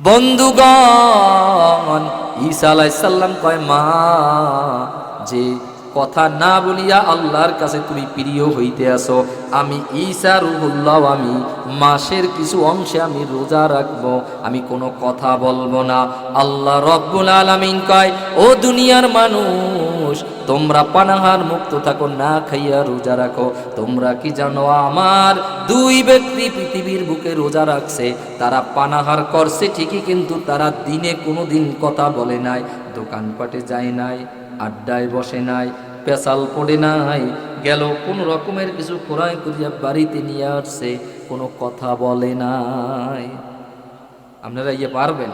বন্ধুগণ, ঈসা আলাইহিস সালাম কয়, মা, যে কথা না বলিয়া আল্লাহর কাছে তুমি প্রিয় হইতে আসো, আমি ঈসা রূহুল্লাহ, আমি মাসের কিছু অংশে আমি রোজা রাখবো, আমি কোনো কথা বলবো না। আল্লাহ রব্বুল আলামিন কয়, ও দুনিয়ার মানুষ, তোমরা পানাহার মুক্ত থাকো, না খাইয়া রোজা রাখো। তোমরা কি জানো, আমার দুই ব্যক্তি পৃথিবীর বুকে রোজা রাখছে, তারা পানাহার করছে ঠিকই, কিন্তু তারা দিনে কোনো দিন কথা বলে নাই, দোকানপাটে যায় নাই, আড্ডায় বসে নাই, পেশাল পড়ে নাই, গেল কোন রকমের কিছু ক্রয় করিয়া বাড়িতে নিয়ে আসছে, কোনো কথা বলে নাই। আপনারা পারবেন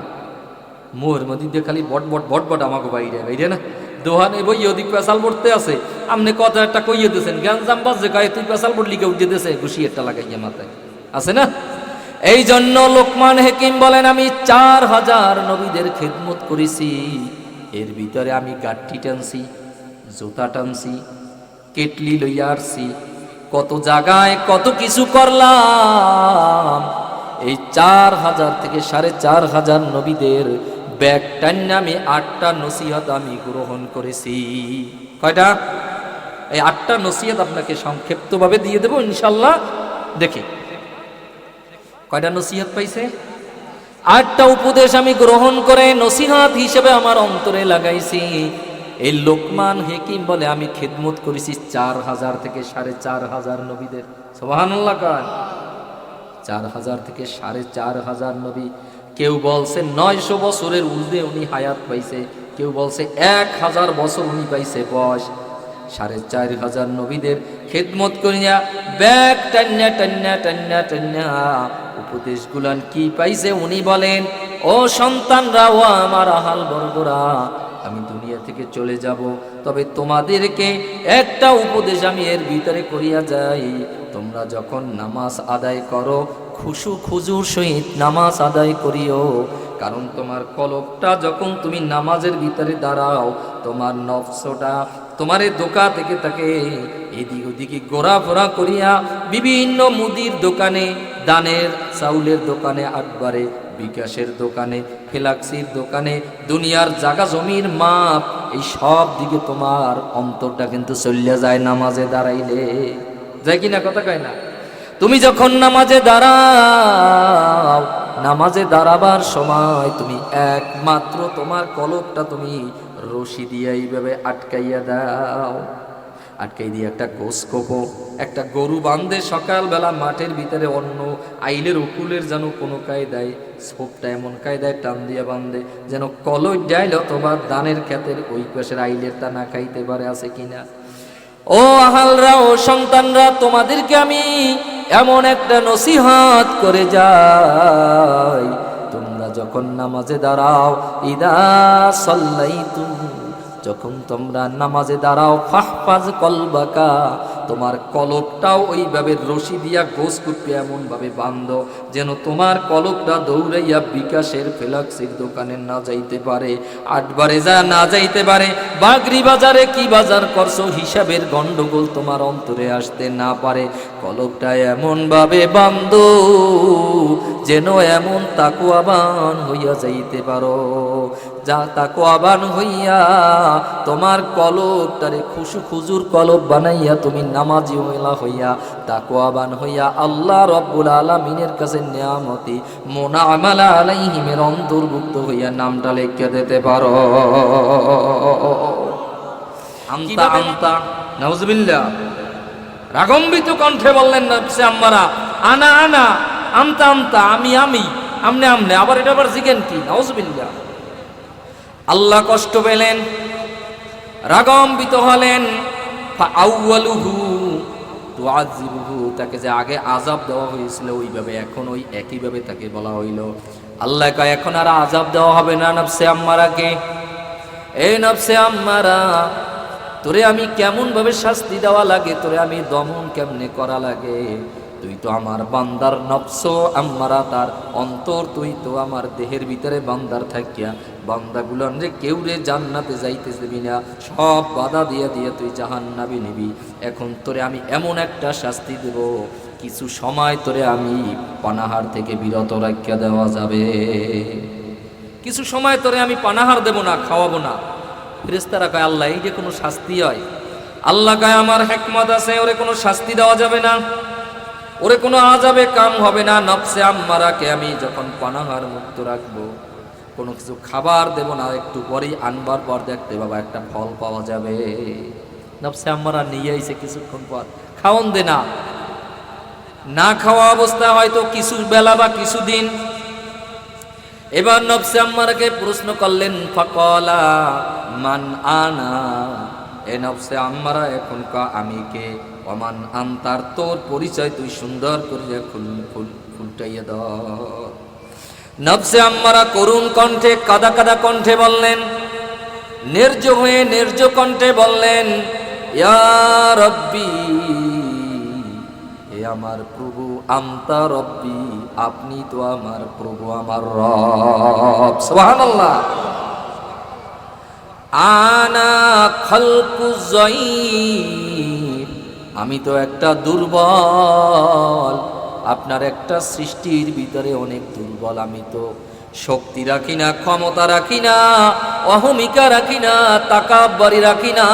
মোহের মধ্যে খালি বট বট বট বট আমাকে বাইরে বাইরে না দোহানে বই ওদিক পেশাল পড়তে আছে, আপনি কথা একটা কইয়ে দিয়েছেন, জ্ঞান বাজে গায়ে তুই পেশাল পড়লি কেউ উঠে দিয়েছে, ঘুষি একটা লাগাইয়া মাথায় আছে না। এই জন্য লোকমান হাকিম বলেন, আমি 4000 নবীদের খিদমত করেছি, এর ভিতরে আমি গাঠি টানছি, জুতা টানছি, কেটলি লইয়া আসছি, কত জায়গায় কত কিছু করলাম। এই 4000 থেকে 4500 নবীদের ব্যাগ টান্না আমি 8টা নসিহত আমি গ্রহণ করেছি। কয়টা? এই 8টা নসিহত আপনাকে সংক্ষিপ্তভাবে দিয়ে দেবো ইনশাল্লাহ। দেখি কয়টা নসিহত পাইছে। 8টা উপদেশ আমি গ্রহণ করে নসিহত হিসেবে আমার অন্তরে লাগাইছি। এই লোকমান হাকিম বলে, আমি খিদমত করেছি 4000 থেকে 4500 নবীদের। সুবহানাল্লাহ কয়, 4000 থেকে 4500 নবী। কেউ বলছে 900 বছরের ঊর্ধ্বে উনি হায়াত পাইছে, কেউ বলছে 1000 বছর উনি পাইছে বয়স। 4500 নবীদের খিদমত করিয়া ব্যাগ টান্না টান্না টান্না টান্না উপদেশগুলান কি পাইছে উনি বলেন, ও সন্তানরা, ও আমার আহাল বর্গরা, আমি দুনিয়া থেকে চলে যাব, তবে তোমাদেরকে একটা উপদেশ আমি এর ভিতরে করিয়া যাই। তোমরা যখন নামাজ আদায় করো, খুশু খুজুর সহিত নামাজ আদায় করিও, কারণ তোমার কলবটা যখন তুমি নামাজের ভিতরে দাঁড়াও, তোমার নফসটা তোমারে দোকা থেকে তাকে এদিক ওদিকে ঘোরাফেরা করিয়া বিভিন্ন মুদির দোকানে, দানের চাউলের দোকানে, আটবারে বিকাশের দোকানে, ফ্লাক্সির দোকানে, দুনিয়ার জায়গা জমির মাপ, এই সব দিকে তোমার অন্তরটা কিন্তু চলিয়া যায় নামাজে দাঁড়াইলে। যায় কিনা কথা কয় না? তুমি যখন নামাজে দাঁড়াও, নামাজে দাঁড়াবার সময় তুমি একমাত্র তোমার কলবটা তুমি রশি দিয়ে এইভাবে আটকাইয়া দাও। আটকাই দিয়ে একটা গোস কোপো, একটা গরু বান্ধে সকালবেলা মাঠের ভিতরে, অন্য আইলের উকুলের যেন কোনো কায়দায় ছোপটা এমন কায়দায় টান দিয়ে বান্ধে, যেন কলই ডাইল অথবা দানের ক্ষেতের ওই পাশের আইলের তা না খাইতে পারে, আছে কিনা। ও আহালরা, ও সন্তানরা, তোমাদেরকে আমি এমন একটা নসিহত করে যাই, তোমরা যখন নামাজে দাঁড়াও, ইদা সাল্লাইতুম, যখন তোমরা নামাজে দাঁড়াও, ফাহফাজ কলবাকা, তোমার কলবটাও ওইভাবে রশি দিয়া গোস করতে এমন ভাবে বাঁধো, যেন তোমার কলবটা দৌড়াইয়া বিকাশের ফ্লাক্সির দোকানে না যাইতে পারে, আটবারে যা না যাইতে পারে, বাগরি বাজারে কি বাজার করছো হিসাবের গন্ডগোল তোমার অন্তরে আসতে না পারে। কলবটা এমন ভাবে বাঁধো যেন এমন তাকওয়াবান হইয়া যাইতে পারো, যা তাকওয়াবান হইয়া তোমার কলবটারে খুশু খুজুর কলব বানাইয়া তুমি নামাজি হইয়া তাকওয়াবান হইয়া আল্লাহ রব্বুল আলামিনের কাছে নিয়ামতি মুনাআমালা আলাইহিমের অন্তর্ভুক্ত হইয়া নামটা লিখে দিতে পারো। আমতা আমতা নাউজুবিল্লাহ, রাগম্বিত কণ্ঠে বললেন নফসে আম্মারা, আনা আনা, আমতা আমতা, আমি আমি, আমনে আমনে, আবার এটা আবার জিজ্ঞেন কি, নাউজুবিল্লাহ। আল্লাহ কষ্ট পেলেন, রাগম্বিত হলেন। ফাআউয়ালুহু তুআযিবুহু, তাকে যে আগে আযাব দেওয়া হয়েছিল ওইভাবে এখন ওই একইভাবে তাকে বলা হইল। আল্লাহ কয়, এখন আর আযাব দেওয়া হবে না নফসে আম্মারাকে। এই নফসে আম্মারা, তোরে আমি কেমন ভাবে শাস্তি দেওয়া লাগে, তোরে আমি দমন কেমনে করা লাগে, তুই তো আমার বান্দার নফস আম্মারা, তার অন্তর, তুই তো আমার দেহের ভিতরে বান্দার থাকিয়া বান্দাগুলান রে কেউ রে জান্নাতে যাইতে দিবি না, সব বাধা দিয়ে দিয়ে তুই জাহান্নামে নিবি। এখন তোরে আমি এমন একটা শাস্তি দেব, কিছু সময় তোরে আমি পানাহার থেকে বিরত রাখিয়া দেওয়া যাবে। কিছু সময় তোরে আমি পানাহার দেব না, খাওয়াবো না। ফেরেশতারা কয় আল্লাহ এই যে কোনো শাস্তি হয়? আল্লাহ কয় আমার হিকমত আছে, ওরে কোনো শাস্তি দেওয়া যাবে না, ওরে কোনো আযাবে কাম হবে না। নফসে আম্মারাকে আমি যখন পানাহার মুক্ত রাখবো, কোনো কিছু খাবার দেব না, একটু পরেই আনবার পর দেখতে বাবা একটা ফল পাওয়া যাবে। নফসে আম্মারা নিয়ে আইছে কিছুক্ষণ পর, খাওন দে না। না খাওয়া অবস্থা হয়তো কিছু বেলা বা কিছুদিন। এবার নফসে আম্মারাকে প্রশ্ন করলেন, ফাকালা মান আনা, এ নফসে আম্মারা এখন কা আমি কে, ওমান আনতার তোর পরিচয় তুই সুন্দর করে ফুলটাইয়া দাও। নফসে আম্মারা করুণ কণ্ঠে কাদা কাদা কণ্ঠে বললেন, নির্জ হয়ে নির্জ কণ্ঠে বললেন, ইয়া রব্বি, হে আমার প্রভু, আনতা রব্বি, আপনি তো আমার প্রভু, আমার রব। সুবহানাল্লাহ। আনা খালকু যায়ীফ, আমি তো একটা দুর্বল, আপনার একটা সৃষ্টির ভিতরে অনেক দুর্বল। আমি তো শক্তি রাখি না, ক্ষমতা রাখি না, অহমিকা রাখি না, তাকাব্বুরি রাখি না,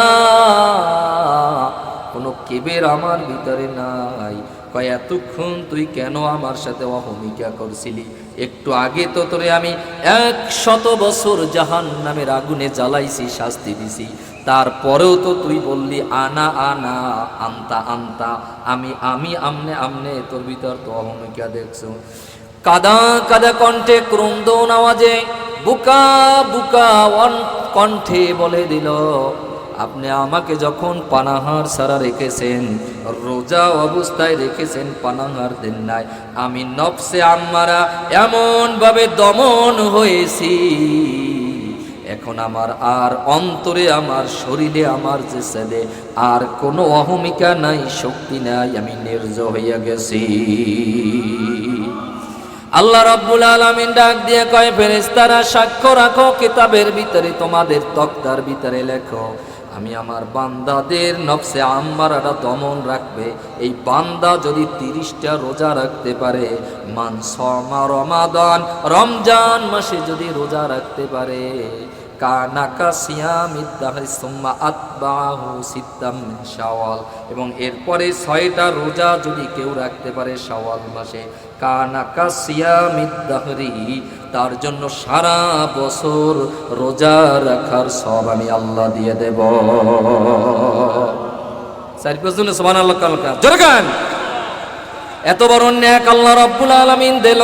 কোনো কিবের আমার ভিতরে নাই। কয় এতক্ষণ তুই কেন আমার সাথে অহমিকা করছিলি? একটু আগে তো তোরে আমি 100 বছর জাহান্নামের আগুনে জ্বালাইছি, শাস্তি দিছি, তারপরেও তো তুই বললি আনা আনা, আনতা আনতা, আমি আমি, আমনে আমনে, তোর ভিতর তো অহমিকা দেখছো। কাদা কাদা কণ্ঠে ক্রন্দন আওয়াজে বুকা বুকা কণ্ঠে বলে দিল, আপনি আমাকে যখন পানাহার ছাড়া রেখেছেন, রোজা অবস্থায় রেখেছেন, পানাহার দেন নাই, আমি নফসে আম্মারা এমন ভাবে দমন হয়েছি, এখন আমার আর অন্তরে, আমার শরীরে, আমার যে ছেলে আর কোনো অহমিকা নাই, শক্তি নাই, আমি নির্জ হইয়া গেছি। আল্লাহ রাব্বুল আলামিন ডাক দিয়ে কয়, ফেরেশতারা সাক্ষ্য রাখো, কিতাবের ভিতরে তোমাদের তক্তার ভিতরে লেখো, আমি আমার বান্দাদের নফসে আম্মারাটা দমন রাখবে। এই বান্দা যদি 30টা রোজা রাখতে পারে, মান সমা রমাদান, রমজান মাসে যদি রোজা রাখতে পারে, কানাকা সিয়ামিদ দাহরি সুম্মা আতবাহু সিত্তাম মিন শাওয়াল, এবং এরপরে 6টা রোজা যদি কেউ রাখতে পারে শাওয়াল মাসে, কানাকা সিয়ামিদ দাহরি, তার জন্য সারা বছর রোজা রাখার সব আমি আল্লাহ দিয়ে দেব। সারিফুল সুবহানাল্লাহ, জোরে গান। এত বড় নেক আল্লাহ রাব্বুল আলামিন দিল,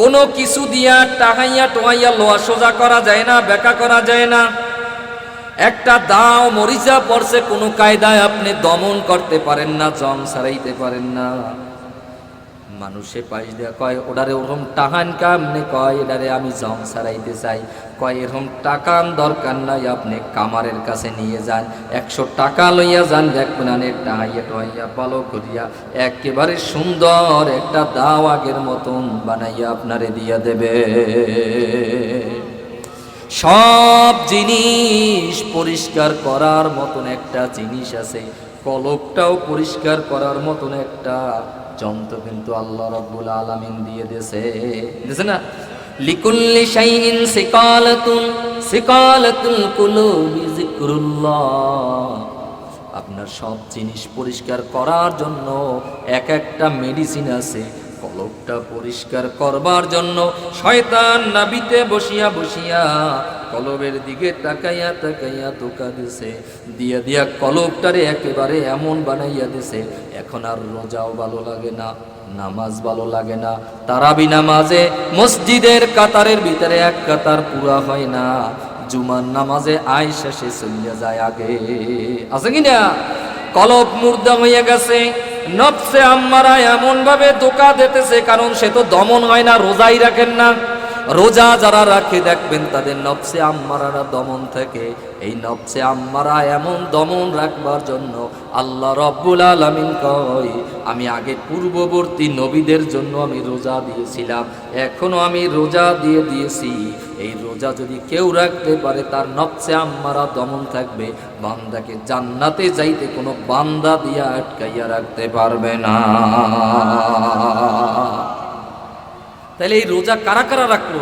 কোনো কিছু দিয়া টাহাইয়া টোহাইয়া লোয়া সোজা করা যায় না, বেকা করা যায় না। একটা দাও মরিচা পড়ছে, কোনো কায়দায় আপনি দমন করতে পারেন না, জং সারাইতে পারেন না। মানুষে পাশ দেয়া কয় ওটারে ওরকম টাহান কামনে, কয় এটারে আমি জং সারাইতে চাই, কয় এরকম টাকান দরকার নাই, আপনি কামারের কাছে নিয়ে যান, 100 টাকা লইয়া যান, দেখবেন অনেক টাহাইয়া টোহাইয়া ভালো করিয়া একেবারে সুন্দর একটা দাও আগের মতন বানাইয়া আপনারে দিয়া দেবে। সব জিনিস পরিষ্কার করার মতন একটা জিনিস আছে, কলবটাও পরিষ্কার করার মতন একটা যন্ত্র কিন্তু আল্লাহ রাব্বুল আলামিন দিয়ে দিয়েছে না। লিকুল্লি শাইইন সিকালাতুল কুলুবি যিকরুল্লাহ, আপনার সব জিনিস পরিষ্কার করার জন্য এক একটা মেডিসিন আছে। কলবটা পরিষ্কার করবার জন্য শয়তান নাবিতে বসিয়া বসিয়া কলবের দিকে তাকাইয়া তাকাইয়া ধোঁকা দিছে, দিয়া দিয়া কলবটারে একেবারে এমন বানাইয়া দিছে, এখন আর রোজাও ভালো লাগে না, নামাজ ভালো লাগে না। তারাবি নামাজে মসজিদের কাতারের ভিতরে এক কাতার পুরা হয় না, জুমার নামাজে আয়েশা সে চলিয়া যায় আগে। আছে কিনা? কলব মুর্দা হইয়া গেছে। নফসে আম্মারা এমন ভাবে ধোঁকা দিতেছে, কারণ সে তো দমন হয় না, রোজাই রাখেন না। রোজা যারা রাখে দেখবেন তাদের নফসে আম্মারারা দমন থাকে। এই নফসে আম্মারা এমন দমন রাখবার জন্য আল্লাহ রাব্বুল আলামিন কয়, আমি আগে পূর্ববর্তী নবীদের জন্য আমি রোজা দিয়েছিলাম, এখনো আমি রোজা দিয়ে দিয়েছি। এই রোজা যদি কেউ রাখতে পারে তার নফসে আম্মারা দমন থাকবে, বান্দাকে জান্নাতে যাইতে কোনো বান্দা দিয়া আটকাইয়া রাখতে পারবে না। তাহলে এই রোজা কারা কারা রাখলো?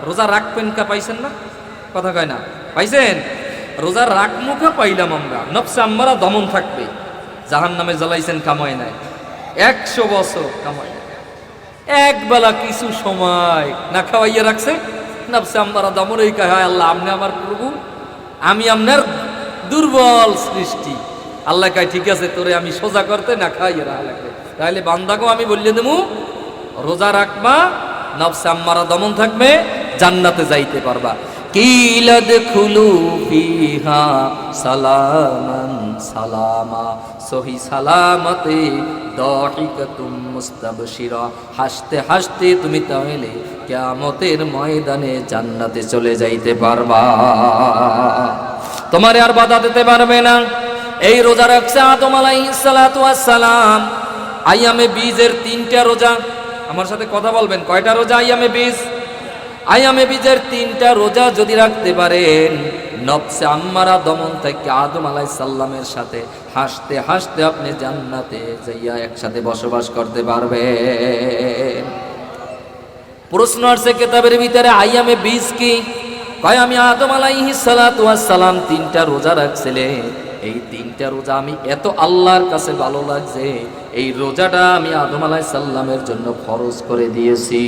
রোজা রাখবেন কা পাইছেন না? কথা কয় না, পাইছেন? রোজা রাখমুখা পাইলাম আমরা, নফসে আম্মারা দমন থাকবে। জাহান্নামে জ্বালাইছেন কামায় নাই, 100 বছর কামায় নাই, একবেলা কিছু সময় না খাওয়াইয়া রাখছে, নফসে আম্মারা দমন। এই কয় হায় আল্লাহ আপনি আমার প্রভু, আমি আপনার দুর্বল সৃষ্টি। আল্লাহ কয় ঠিক আছে, তোরে আমি সোজা করতে না খাওয়াইয়া রাখা লাগবে। তাহলে বান্দাকেও আমি বললে দেবো রোজা রাখবা, নফসে আম্মারা দমন থাকবে, জান্নাতে যাইতে পারবা। কিলা দেখুলু ফিহা সালামান সালামা, সহি সালামতে দাহিকাতুম মুস্তাবশিরা, হাসতে হাসতে তুমি তাহলে কিয়ামতের ময়দানে জান্নাতে চলে যাইতে পারবা। তোমারে আর বাধা দিতে পারবে না। এই রোজা রাখছে আদম আলাইহিস সালাতু ওয়াস সালাম। আইয়ামে বীজের 3টা রোজা, আমার সাথে কথা বলবেন, কয়টা রোজা? আইয়ামে বীজ, আইয়ামে বীজের 3টা রোজা যদি রাখতে পারেন, নফসে আম্মারা দমন থেকে আদম আলাইহিস সালামের সাথে হাসতে হাসতে আপনি জান্নাতে যাইয়া একসাথে বসবাস করতে পারবেন। প্রশ্ন আসছে কিতাবের ভিতরে, আইয়ামে বীজ কি? কয় আমি আদম আলাইহিস সালাতু ওয়াস সালাম 3টা রোজা রাখছিলেন, এই 3টা রোজা আমি এত আল্লাহর কাছে ভালো লাগছে, এই রোজাটা আমি আদম আলাইহিস সালামের জন্য ফরজ করে দিয়েছি।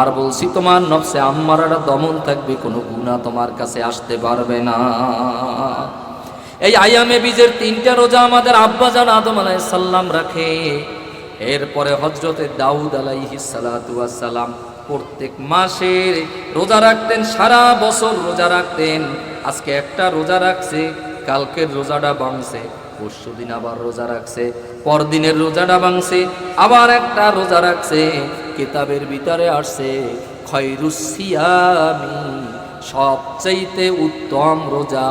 আর বলছি তোমার নফসে আম্মারাটা দমন থাকবে, কোনো গুনাহ তোমার কাছে আসতে পারবে না। এই আইয়ামে বীজের 3টা রোজা আমাদের আব্বাজান আদম আলাইহিস সালাম রাখে। এরপরে হযরতে দাউদ আলাইহিস সালাতু ওয়াস সালাম প্রত্যেক মাসে রোজা রাখতেন, সারা বছর রোজা রাখতেন। আজকে একটা রোজা রাখছে, কালকের রোজাটা ভাঙছে, পরশুদিন আবার রোজা রাখছে, পরদিনের রোজাটা ভাঙছে, আবার একটা রোজা রাখছে। কিতাবের ভিতরে আসছে খয়রুস সিয়ামি, সবচাইতে উত্তম রোজা,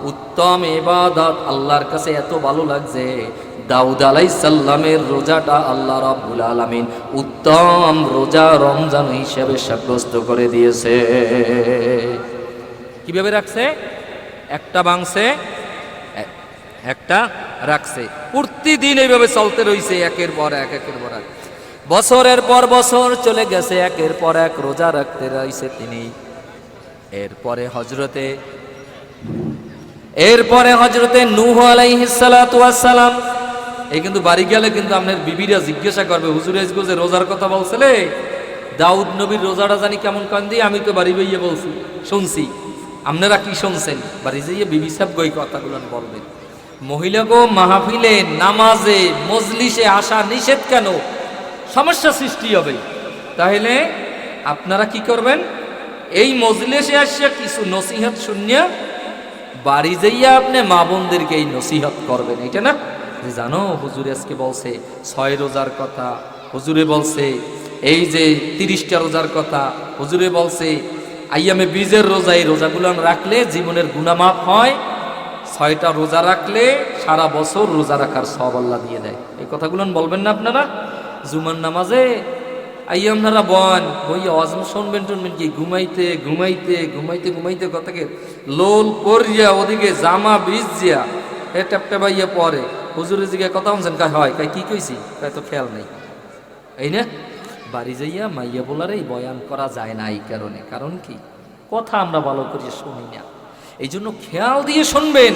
উত্তম ইবাদত আল্লাহর কাছে এত ভালো লাগছে। দাউদ আলাইহিস সালামের রোজাটা আল্লাহ রাব্বুল আলামিন উত্তম রোজা রমজান হিসেবে সাব্যস্ত করে দিয়েছে। কিভাবে রাখছে? একটা ভাঙছে, একটা রাখছে, প্রতিদিন এইভাবে চলতে রইছে, একের পর এক, একের পর এক, বছরের পর বছর চলে গেছে, একের পর এক রোজা রাখতে রইছে তিনি। এরপরে হযরতে নূহ আলাইহিস সালাতু ওয়াস সালাম, এই কিন্তু বাড়ি গেলে কিন্তু আপনার বিবিরা জিজ্ঞাসা করবে, হুজুর আজকে যে রোজার কথা বলছিলে, দাউদ নবীর রোজাটা জানি কেমন কান্দি, আমি তো বাড়ি বইয়ে বলছি, শুনছি, আপনারা কি শুনছেন? বাড়ি যাইয়ে বিবি সাহেব গই কথাগুলো বলবেন। মহিলাগো মাহফিলে, নামাজে, মজলিসে আসা নিষেধ কেন? সমস্যা সৃষ্টি হবে। তাহলে আপনারা কি করবেন? এই মজলিসে আসিয়া কিছু নসিহত শুনিয়া বাড়ি যাইয়া আপনি মা বোনদেরকে এই নসিহত করবেন, এটা না যে জানো হুজুর আজকে বলছে 6 রোজার কথা, হুজুরে বলছে এই যে 30টা রোজার কথা, হুজুরে বলছে আইয়ামে বীজের রোজা, এই রোজাগুলো রাখলে জীবনের গুনাহ মাফ হয়, 6টা রোজা রাখলে সারা বছর রোজা রাখার সওয়াব আল্লাহ দিয়ে দেয়। এই কথাগুলো বলবেন না আপনারা? জুমার নামাজে আইয়া আপনারা বন ওই আওয়াজ শুনবেন টুনবেন কি, ঘুমাইতে ঘুমাইতে ঘুমাইতে ঘুমাইতে কথাকে লোল পরিয়া ওদিকে জামা ভিজিয়া হে ট্যাপটা বাইয়া পরে হুজুরের দিকে কথা বলছেন, কাই হয় কাই কি কইছি, কাই তো খেয়াল নেই, এই না? বাড়ি যাইয়া মাইয়া বলার এই বয়ান করা যায় না এই কারণে, কারণ কি কথা আমরা ভালো করে শুনি না। এই জন্য খেয়াল দিয়ে শুনবেন,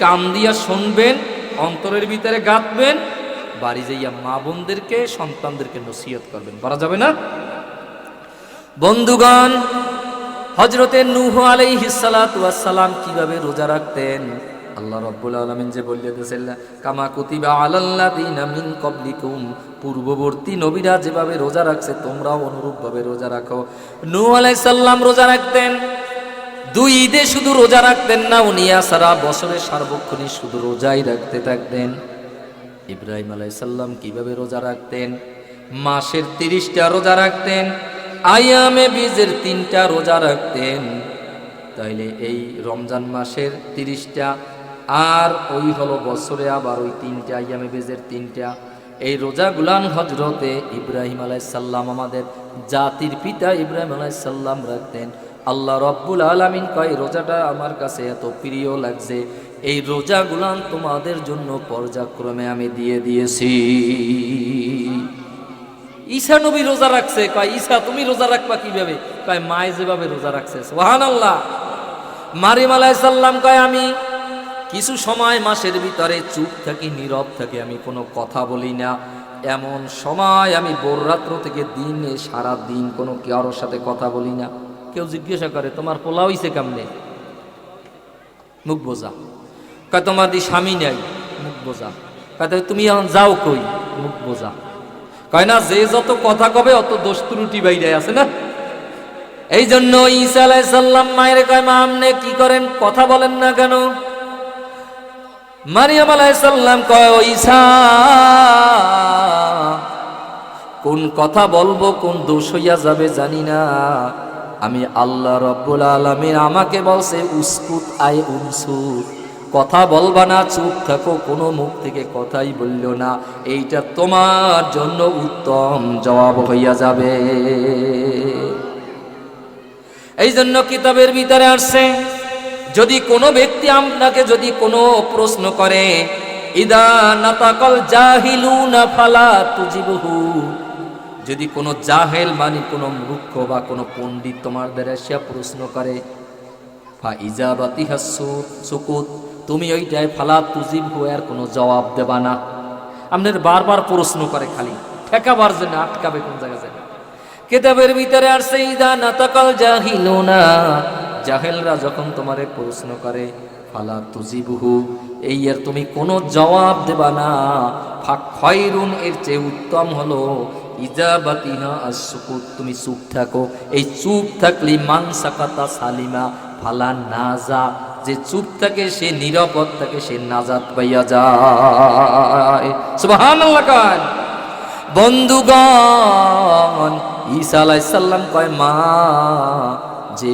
কান দিয়া শুনবেন, অন্তরের ভিতরে গাঁথবেন, বাড়ি যাইয়া মা বোনদেরকে সন্তানদেরকে নসিহত করবেন, করা যাবে না? বন্ধুগণ, হযরতে নূহ আলাইহিস সালাতু ওয়াস সালাম কিভাবে রোজা রাখতেন আল্লাহ রাব্বুল আলামিন যে বলে দিয়েছেন, কামা কুতিবা আলাল্লাযিনা মিন ক্বাবলিকুম, পূর্ববর্তী নবীরা যেভাবে রোজা রাখছে তোমরাও অনুরূপভাবে রোজা রাখো। নূহ আলাইহিস সালাম রোজা রাখতেন, 2 ঈদে শুধু রোজা রাখতেন না, উনি সারা বছরের সার্বক্ষণিক শুধু রোজাই রাখতে থাকতেন। ইব্রাহিম আলাইহিস সালাম কিভাবে রোজা রাখতেন? মাসের 30টা রোজা রাখতেন, আইয়ামে বীজের 3টা রোজা রাখতেন। তাইলে এই রমজান মাসের 30টা আর ওই হলো বছরে আবার ওই 3টা আইয়ামে বীজের 3টা, এই রোজাগুলান হযরতে ইব্রাহিম আলাইহিস সালাম আমাদের জাতির পিতা ইব্রাহিম আলাইহিস সালাম রাখতেন। আল্লাহ রাব্বুল আলামিন কয় রোজাটা আমার কাছে এত প্রিয় লাগছে, এই রোজাগুলান তোমাদের জন্য পর্যায়ক্রমে আমি দিয়ে দিয়েছি। ঈসা নবী রোজা রাখছে। কয় ঈসা তুমি রোজা রাখবা কিভাবে? কয় মায়ে যেভাবে রোজা রাখছে। সুবহানাল্লাহ। মারিয়াম আলাইহিস সালাম কয় আমি কিছু সময় মাসের ভিতরে চুপ থাকি, নীরব থাকি, আমি কোনো কথা বলি না। এমন সময় আমি ভোর রাত্র থেকে দিনে সারা দিন কোনো কারোর সাথে কথা বলি না। কেউ জিজ্ঞাসা করে তোমার পোলা হইছে কেমনে? মুখ বোঝা। কয় তোমার দি স্বামী নাই? মুখ বোঝা। কয় তুমি এখন যাও কই? মুখ বোঝা। কয় না যে যত কথা কবে অত দোষ ত্রুটি বাইরে আছে না। এই জন্য ঈসা আলাইহিস সালাম মায়ের কয় মা আপনি কি করেন, কথা বলেন না কেন? মারিয়াম আলাইহিস সালাম কয় ও ঈসা কোন কথা বলবো কোন দোষ হইয়া যাবে জানি না। আমি আল্লাহ রব্বুল আলামিন আমাকে বলছে উসকুত আয় উনসুত, কথা বলবা না, চুপ থাকো, কোনো মুখ থেকে কথাই বললো না। এইটা তোমার জন্য উত্তম জবাব হইয়া যাবে। এই জন্য কিতাবের ভিতরে আসছে যদি কোনো ব্যক্তি আপনাকে যদি কোনো প্রশ্ন করে ইদা নাতাকাল জাহিলুনা ফালা তুজিবহু, যদি কোনো জাহেল মানে কোনো মূর্খ বা কোনো পণ্ডিত তোমার দ্বারা সে প্রশ্ন করে ফা ইজাবাতিহা সুকুত, তুমি ওইটাই ফালা তুজিবহু এর কোনো জবাব দেবা না। আপনার বারবার প্রশ্ন করে খালি ঠেকাবার জন্য, আটকাবে কোন জায়গা যায়। কিতাবের ভিতরে আসছে ইদা নাতাকাল জাহিলুনা, জাহেলরা যখন তোমারে প্রশ্ন করে ফালা তুজিবহু, এই এর তুমি কোনো জবাব দেবা না। খায়রুন এর চেয়ে উত্তম হলো ইজাবাতিহা as-sukut, তুমি চুপ থাকো। এই চুপ থাকলে মান সাকাতা সালিমা ফালা নাজা, যে চুপ থাকে সে নিরাপদ থাকে, সে নাজাত পাইয়া যায়। সুবহানাল্লাহ। বন্ধুগণ ঈসা আলাইহিস সালাম কয় মা যে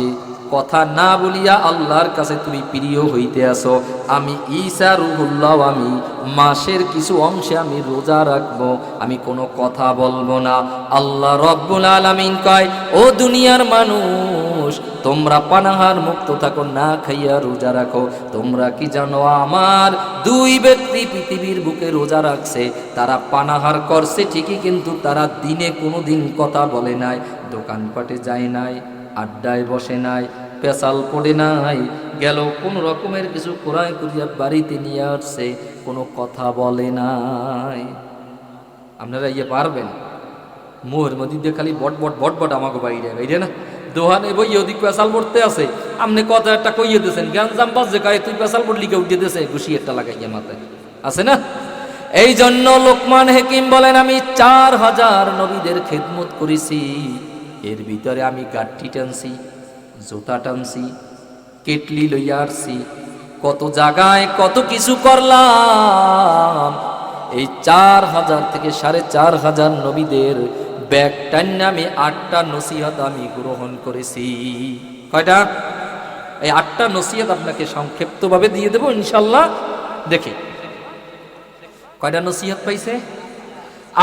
কথা না বলিয়া আল্লাহর কাছে তুমি প্রিয় হইতে আসো, আমি ঈসা রূহুল্লাহ, আমি মাসের কিছু অংশে আমি রোজা রাখবো, আমি কোনো কথা বলবো না। আল্লাহ রব্বুল আলামিন কয় ও দুনিয়ার মানুষ তোমরা পানাহার মুক্ত থাকো, না খাইয়া রোজা রাখো। তোমরা কি জানো আমার দুই ব্যক্তি পৃথিবীর বুকে রোজা রাখছে, তারা পানাহার করছে ঠিকই, কিন্তু তারা দিনে কোনো দিন কথা বলে নাই, দোকানপাটে যায় নাই, আড্ডায় বসে নাই, পেশাল পড়ে নাই, গেল কোন রকমের কিছু ক্রয় করিয়া বাড়িতে নিয়ে আসছে, কোনো কথা বলে নাই। আপনারা ইয়ে পারবেন মোহের মধ্যে খালি বট বট বট বট আমাকে বাইরে বাইরে না দোহানে বই ওদিক পেশাল পড়তে আছে, আপনি কথা একটা কইয়ে দিয়েছেন জ্ঞানজাম বাজে গায়ে তুই পেশাল পড়লি কেউ উঠে দিয়েছে ঘুষি একটা লাগাইয়া মাথায় আছে না। এই জন্য লোকমান হাকিম বলেন আমি 4000 নবীদের খেদমত করেছি, এর ভিতরে আমি গাঠি টানছি, জুতা টানছি, কেটলি লইয়া আসছি, কত জায়গায় কত কিছু করলাম। এই 4000 থেকে 4500 নবীদের ব্যাগ টান্না আমি 8টা নসিহত আমি গ্রহণ করেছি। কয়টা? এই 8টা নসিহত আপনাকে সংক্ষিপ্তভাবে দিয়ে দেবো ইনশাল্লাহ। দেখে কয়টা নসিহত পাইছে?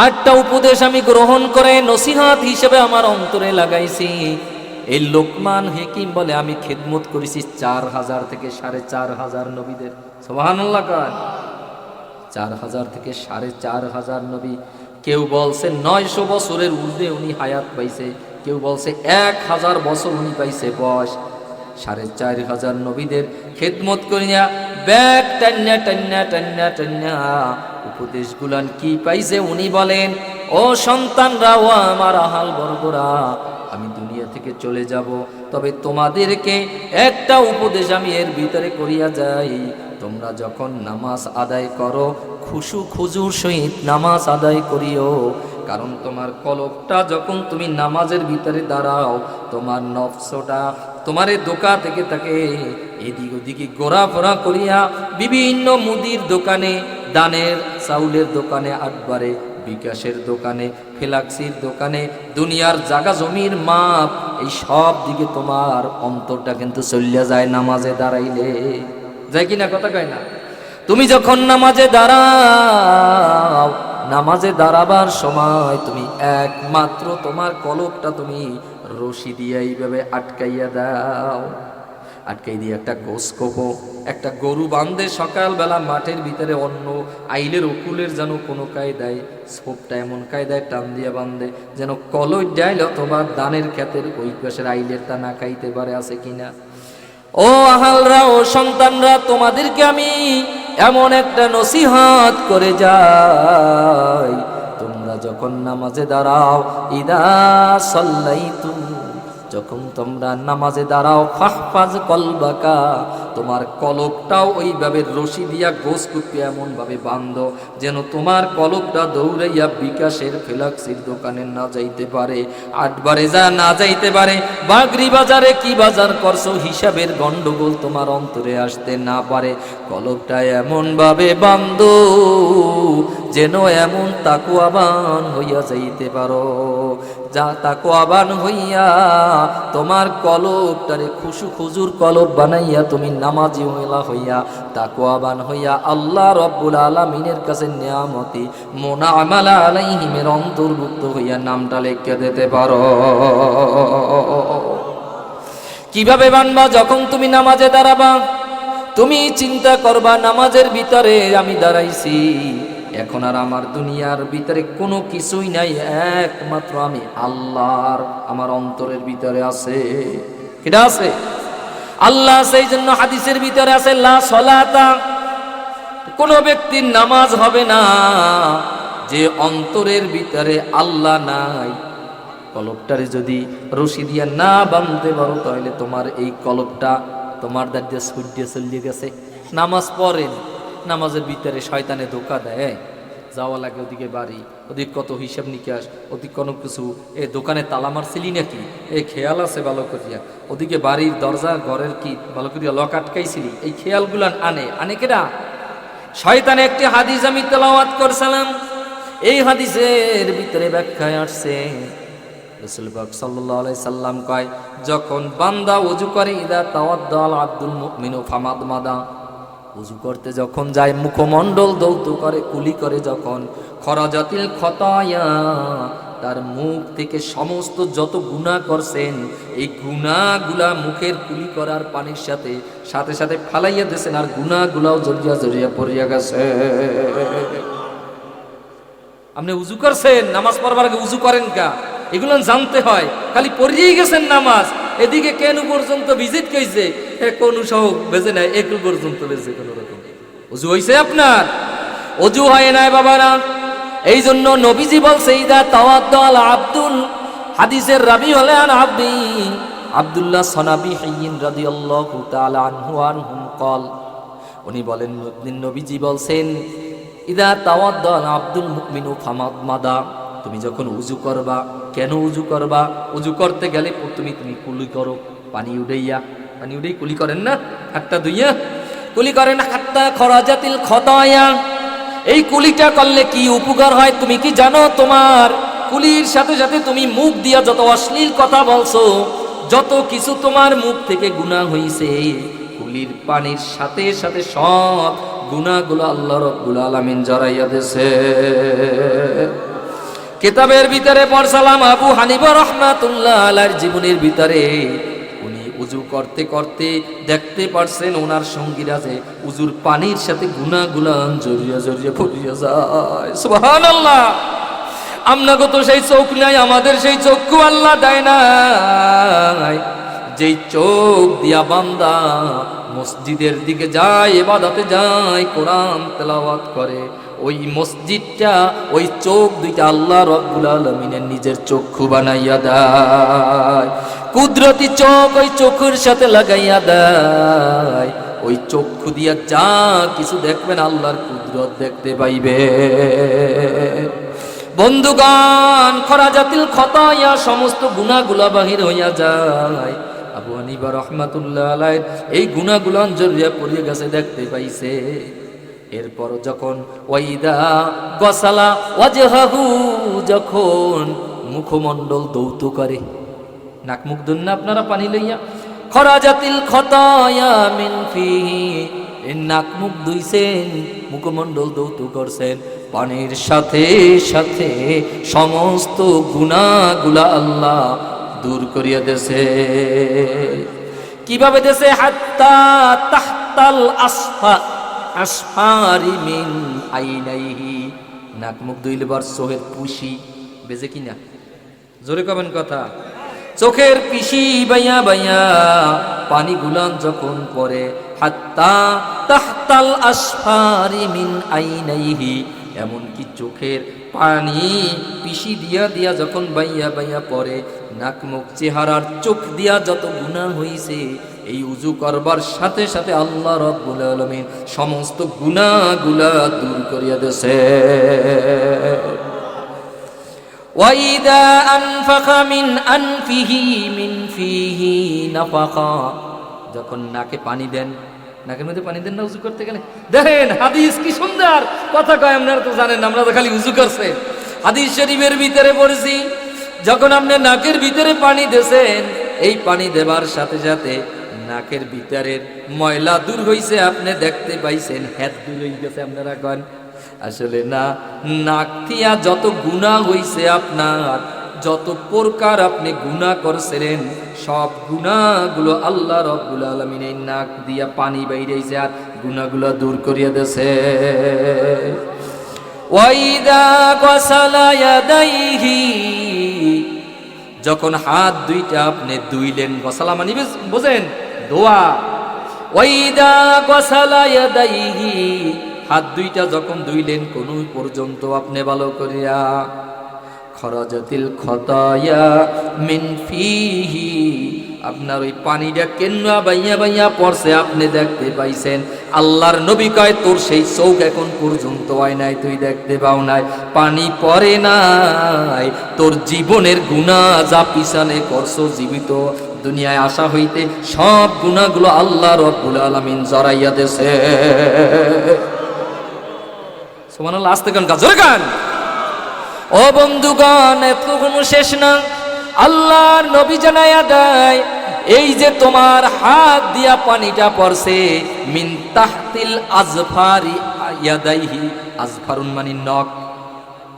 8টা উপদেশ আমি গ্রহণ করে নসিহত হিসেবে আমার অন্তরে লাগাইছি। এই লোকমান হাকিম বলে আমি খেদমত করেছি 4000 থেকে 4500 নবীদের। সুবহানাল্লাহ। 4000 থেকে 4500 নবী। কেউ বলছে 900 বছরের ঊর্ধ্বে উনি হায়াত পাইছে, কেউ বলছে 1000 বছর উনি পাইছে বয়স। 4500 নবীদের খেদমত করিয়া ব্যাগ টান্না টান্না টান্না টান্না উপদেশগুলান কি পাইছে উনি বলেন ও সন্তানরা, ও আমার আহাল বর্গরা, আমি দুনিয়া থেকে চলে যাব, তবে তোমাদেরকে একটা উপদেশ আমি এর ভিতরে করিয়া যাই। তোমরা যখন নামাজ আদায় করো খুশু খুজুর সহিত নামাজ আদায় করিও, কারণ তোমার কলবটা যখন তুমি নামাজের ভিতরে দাঁড়াও, তোমার নফসটা তোমার দোকা থেকে তাকে এদিক ওদিকে ঘোরাফেরা করিয়া বিভিন্ন মুদির দোকানে, দানের চাউলের দোকানে, আটবারে বিকাশের দোকানে, ফ্লাক্সির দোকানে, দুনিয়ার জায়গা জমির মাপ, এই সব দিকে তোমার অন্তরটা কিন্তু চলিয়া যায় নামাজে দাঁড়াইলে। যায় কিনা কথা কয় না? তুমি যখন নামাজে দাঁড়াও, নামাজে দাঁড়াবার সময় তুমি একমাত্র তোমার কলবটা তুমি রশি দিয়ে এইভাবে আটকাইয়া দাও। আটকাই দিয়ে একটা গোসকোপো একটা গরু বান্ধে সকালবেলা মাঠের ভিতরে অন্য আইলের উকুলের যেন কোনো কায়দায় ছোপটা এমন কায়দায় টান দিয়ে বান্ধে যেন কলই ডাইল অথবা ধানের ক্ষেতের ওই পাশের আইলের তা না খাইতে পারে, আছে কিনা? ও আহালরা, ও সন্তানরা, তোমাদেরকে আমি এমন একটা নসিহত করে যাই, তোমরা যখন নামাজে দাঁড়াও, ইদা সাল্লাইতুম, যখন তোমরা নামাজে দাঁড়াও, ফাহফাজ কলবাকা, তোমার কলবটাও ওইভাবে রশি দিয়া গোস কুপিয়ে এমন ভাবে বাঁধো যেন তোমার কলবটা দৌড়াইয়া বিকাশের ফ্লেক্সির দোকানে না যাইতে পারে, আটবারে যা না যাইতে পারে, বাগরি বাজারে কি বাজার করছো হিসাবের গন্ডগোল তোমার অন্তরে আসতে না পারে। কলবটা এমন ভাবে বাঁধো যেন এমন তাকওয়াবান হইয়া যাইতে পারো, যা তাকওয়াবান হইয়া তোমার কলবটারে খুশু খুজুর কলব বানাইয়া তুমি নামাজি হইলা হইয়া তাকওয়াবান হইয়া আল্লাহ রাব্বুল আলামিনের কাছে নিয়ামতি মুনাআমালা আলাইহিমের অন্তর্ভুক্ত হইয়া নামটা লিখে দিতে পারো। কিভাবে বানবা? যখন তুমি নামাজে দাঁড়াবা, তুমি চিন্তা করবা নামাজের ভিতরে আমি দাঁড়াইছি, এখন আর আমার দুনিয়ার ভিতরে কোনো কিছুই নাই, একমাত্র আমি আল্লাহর আমার অন্তরের ভিতরে আছে। এটা আছে আল্লাহ, সেই জন্য হাদিসের ভিতরে আছে লা সলাতা, কোন ব্যক্তির নামাজ হবে না যে অন্তরের ভিতরে আল্লাহ নাই। কলবটারে যদি রশি দিয়া না বাঁধতে পারো তাহলে তোমার এই কলবটা তোমার দাঁড়িয়ে সুইডিয়ে চলিয়ে গেছে। নামাজ পড়েন, নামাজের ভিতরে শয়তানে ধোকা দেয়, যাওয়া লাগে ওদিকে বাড়ি, ওদিক কত হিসাব নিকাশ, ওদিক কোনো কিছু, এ দোকানে তালা মারছিলি নাকি, এ খেয়াল আছে ভালো করিয়া, ওদিকে বাড়ির দরজা ঘরের কি ভালো করিয়া লক আটকাইছিলি, এই খেয়ালগুলান আনে কেডা? শয়তানে। একটি হাদিস আমি তেলাওয়াত করছিলাম, এই হাদিসের ভিতরে ব্যাখ্যায় আসছে রাসূল পাক সাল্লাল্লাহু আলাইহি সাল্লাম কয়, যখন বান্দা ওযু করে, ইদা তাওয়াদ্দাল আব্দুল মুমিনু ফামাদমাদা, ওযু করতে যখন যায় মুখমণ্ডল দৌত করে, কুলি করে, যখন খরাজাতিল খতায়া, তার মুখ থেকে সমস্ত যত গুনাহ করছেন এই গুনাহগুলা মুখের কুলি করার পানির সাথে সাথে সাথে ফালাইয়া দিয়েছেন, আর গুনাহগুলাও জড়িয়া জড়িয়া পড়িয়া গেছে। আপনি উযু করছেন, নামাজ পড়বার আগে উযু করেন কা, এগুলো জানতে হয়। খালি পড়িয়েই গেছেন নামাজ, এদিকে কেন পর্যন্ত ভিজিট কইছে, কোন সহ বেজে নাই, একটু পর্যন্ত বেজে কোন রকম উযু হইছে আপনার? উযু হয় নাই বাবারা। এই জন্য নবীজি বলছে, ইদা তাওয়াদ্দাল আব্দুল, হাদিসের রাবি হলেন আব্দি আব্দুল্লাহ সনাবিহীন রাদিয়াল্লাহু তাআলা আনহু আনহুম কল, উনি বলেন নবীজি বলছেন, ইদা তাওয়াদ্দাল আব্দুল মুমিনু ফামাদমাদা, তুমি যখন উযু করবা, কেন উযু করবা? উযু করতে গেলে তুমি কুলি করো, পানি উড়েই কুলি করেন না, হাতটা ধুইয়া কুলি করেন, হাতটা খরাজাতিল খতায়া। এই কুলিটা করলে কি উপকার হয় তুমি কি জানো? তোমার কুলির সাথে সাথে তুমি মুখ দিয়া যত অশ্লীল কথা বলছো, যত কিছু তোমার মুখ থেকে গুনাহ হইছে, কুলির পানির সাথে সাথে সব গুনাহগুলো আল্লাহ রাব্বুল আলামিন জড়াইয়া দিয়েছে। কিতাবের ভিতরে পড়ছিলাম আবু হানিফা রাহমাতুল্লাহ আলাইহির জীবনের ভিতরে, উনি উযু করতে করতে দেখতে পারছেন ওনার সঙ্গীরা যে উযুর পানির সাথে গুনাহগুলো জড়িয়ে জড়িয়ে পড়িয়া যায়। সুবহানাল্লাহ। আমনাগো তো সেই চোখ নাই, আমাদের সেই চক্ষু আল্লাহ দেয় নাই, যেই চোখ দিয়া বান্দা মসজিদের দিকে যায়, ইবাদতে যায়, কোরআন তেলাওয়াত করে, ওই মসজিদটা, ওই চোখ দুইটা আল্লাহ রাব্বুল আলামিনের নিজের চক্ষু বানাইয়া দেয়। কুদরতি চোখ ওই চোখের সাথে লাগাইয়া দেয়, ওই চক্ষু দিয়া যা কিছু দেখবেন আল্লাহর কুদরত দেখতে পাইবে। বন্ধুগণ, খরাজাতিল খতায়া, সমস্ত গুনাহগুলা বাহির হইয়া যায়। আবু হানিফা রাহমাতুল্লাহ আলাইহি এই গুনাহগুলো জড়িয়ে পড়িয়ে গেছে, দেখতে পাইছে। এরপর যখন ওয়াইদা গসালা ওয়াজহাহু, যখন মুখমণ্ডল দৌত করে, নাক মুখ ধুন না আপনারা পানি লইয়া, খরাজাতিল খতায়া মিন ফিহি, নাক মুখ ধুইছেন, মুখমণ্ডল দৌত করছেন, পানির সাথে সাথে সমস্ত গুনাহগুলা আল্লাহ দূর করিয়া দেছে। কিভাবে দেশে হাত্তা তাহতাল আসফারি মিন আইনাইহি, নাক মুখ ধুইলে বার চোখের পুশি বেজে কিনা, জোরে কবেন কথা, চোখের পিসি বাইয়া বাইয়া পানি গুলান যখন পড়ে, হাত্তা তাহতাল আসফারি মিন আইনাইহি, এমনকি চোখের পানি পিসি দিয়া দিয়া যখন বাইয়া বাইয়া পড়ে, নাক মুখ চেহারার চোখ দিয়া যত গুনাহ হইছে, এই উজু করবার সাথে সাথে আল্লাহ রাব্বুল আলামিন সমস্ত গুনাহগুলা দূর করিয়া দেছে। ওয়াইদা আনফাকা মিন আনফিহি মিন ফিহি নাফাকা, যখন নাকে পানি দেন, নাকের মধ্যে পানি দেন না উজু করতে গেলে, দেখেন হাদিস কি সুন্দর কথা কয়, আপনারা তো জানেন, আমরা তো খালি উজু করছে। হাদিস শরীফের ভিতরে পড়ছি, যখন আপনি নাকের ভিতরে পানি দেন, এই পানি দেবার সাথে সাথে নাকের ভিতরের ময়লা দূর হইছে, আপনি দেখতে পাইছেন হেদ দূর হয়ে গেছে। আপনারা কন আসলে না, নাক দিয়া যত গুনাহ হইছে, আপনার যত প্রকার আপনি গুনাহ করছিলেন, সব গুনাহগুলো আল্লাহ রাব্বুল আলামিন এই নাক দিয়া পানি বাইরেছে আর গুনাহগুলো দূর করিয়া দেছে। ওয়াইদা গাসালা ইয়াদাইহি, যখন হাত দুইটা আপনি ধুইলেন, গসালা মানে বুঝেন দোয়া, ওয়াইদা গাসালা ইয়াদাইহি, হাত দুইটা যখন ধুইলেন কোন পর্যন্ত আপনি ভালো করিয়া, খরাজাতিল খতায়া মিন ফিহি, আপনার ওই পানিটা কেন্না বাইয়া বাইয়া পড়ছে, আপনি দেখতে পাইছেন। আল্লাহর নবী কয় তোর সেই চোখ এখন পর্যন্ত হয় নাই, তুই দেখতে পাও নাই, পানি পড়ে নাই, তোর জীবনের গুনাহ যা পিছনে করছো জীবিত দুনিয়ায় আসা হইতে, সব গুনাহগুলো আল্লাহ রাব্বুল আলামিন জড়াইয়া দেছে। সুবহানাল্লাহ, আস্তে গান জোরে গান। ও বন্ধুগণ, এত কোনো শেষ না, আল্লাহর নবী জানাইয়া দেয়, এই যে তোমার হাত দিয়া পানিটা পড়ছে, মিন তাহতিল আজফারি ইয়াদাইহি, আজফারুন মানে নখ,